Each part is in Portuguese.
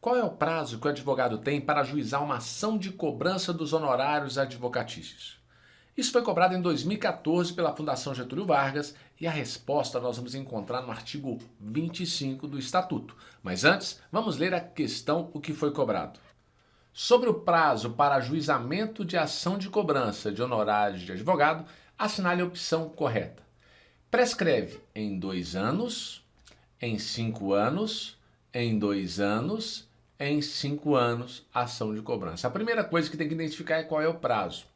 Qual é o prazo que o advogado tem para ajuizar uma ação de cobrança dos honorários advocatícios? Isso foi cobrado em 2014 pela Fundação Getúlio Vargas e a resposta nós vamos encontrar no artigo 25 do Estatuto. Mas antes, vamos ler a questão o que foi cobrado. Sobre o prazo para ajuizamento de ação de cobrança de honorários de advogado, assinale a opção correta. Prescreve em 2 anos, em 5 anos, em 2 anos, em 5 anos, ação de cobrança. A primeira coisa que tem que identificar é qual é o prazo.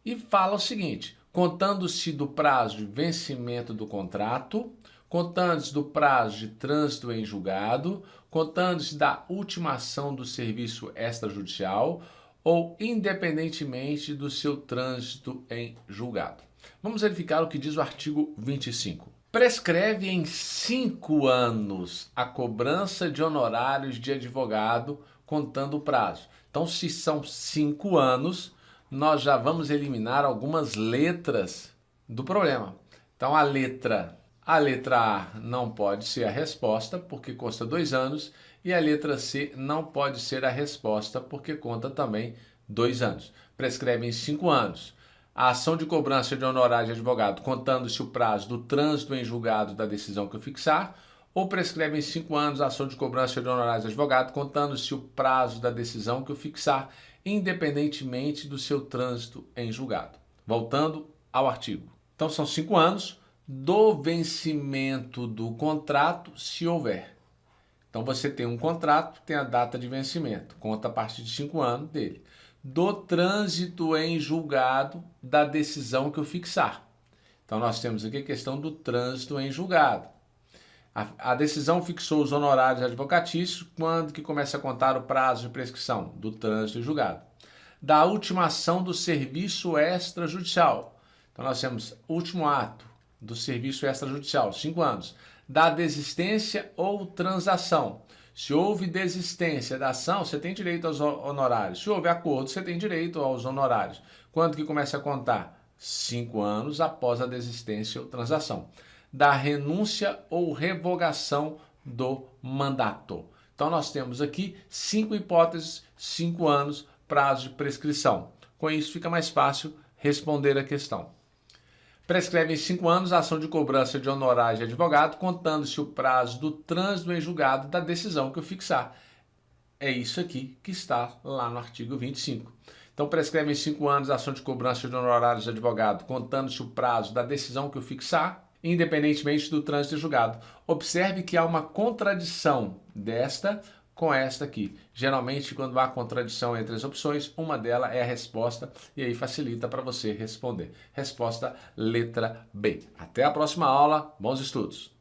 E fala o seguinte: contando-se do prazo de vencimento do contrato, contando-se do prazo de trânsito em julgado, contando-se da ultimação do serviço extrajudicial ou independentemente do seu trânsito em julgado. Vamos verificar o que diz o artigo 25. Prescreve em 5 anos a cobrança de honorários de advogado, contando o prazo. Então, se são 5 anos, nós já vamos eliminar algumas letras do problema. Então, a letra A não pode ser a resposta, porque consta 2 anos, e a letra C não pode ser a resposta, porque conta também 2 anos. Prescreve em 5 anos. A ação de cobrança de honorários de advogado, contando-se o prazo do trânsito em julgado da decisão que eu fixar, ou prescreve em 5 anos a ação de cobrança de honorários de advogado, contando-se o prazo da decisão que eu fixar, independentemente do seu trânsito em julgado. Voltando ao artigo. Então são 5 anos do vencimento do contrato, se houver. Então você tem um contrato, tem a data de vencimento, conta a partir de 5 anos dele. Do trânsito em julgado da decisão que eu fixar. Então nós temos aqui a questão do trânsito em julgado. A decisão fixou os honorários advocatícios quando que começa a contar o prazo de prescrição do trânsito em julgado. Da ultimação do serviço extrajudicial. Então nós temos último ato do serviço extrajudicial, 5 anos. Da desistência ou transação. Se houve desistência da ação, você tem direito aos honorários. Se houve acordo, você tem direito aos honorários. Quando que começa a contar? 5 anos após a desistência ou transação. Da renúncia ou revogação do mandato. Então nós temos aqui 5 hipóteses, 5 anos, prazo de prescrição. Com isso fica mais fácil responder a questão. Prescreve em 5 anos a ação de cobrança de honorários de advogado, contando-se o prazo do trânsito em julgado da decisão que eu fixar. É isso aqui que está lá no artigo 25. Então, prescreve em 5 anos a ação de cobrança de honorários de advogado, contando-se o prazo da decisão que eu fixar, independentemente do trânsito em julgado. Observe que há uma contradição desta com esta aqui. Geralmente, quando há contradição entre as opções, uma delas é a resposta e aí facilita para você responder. Resposta letra B. Até a próxima aula. Bons estudos!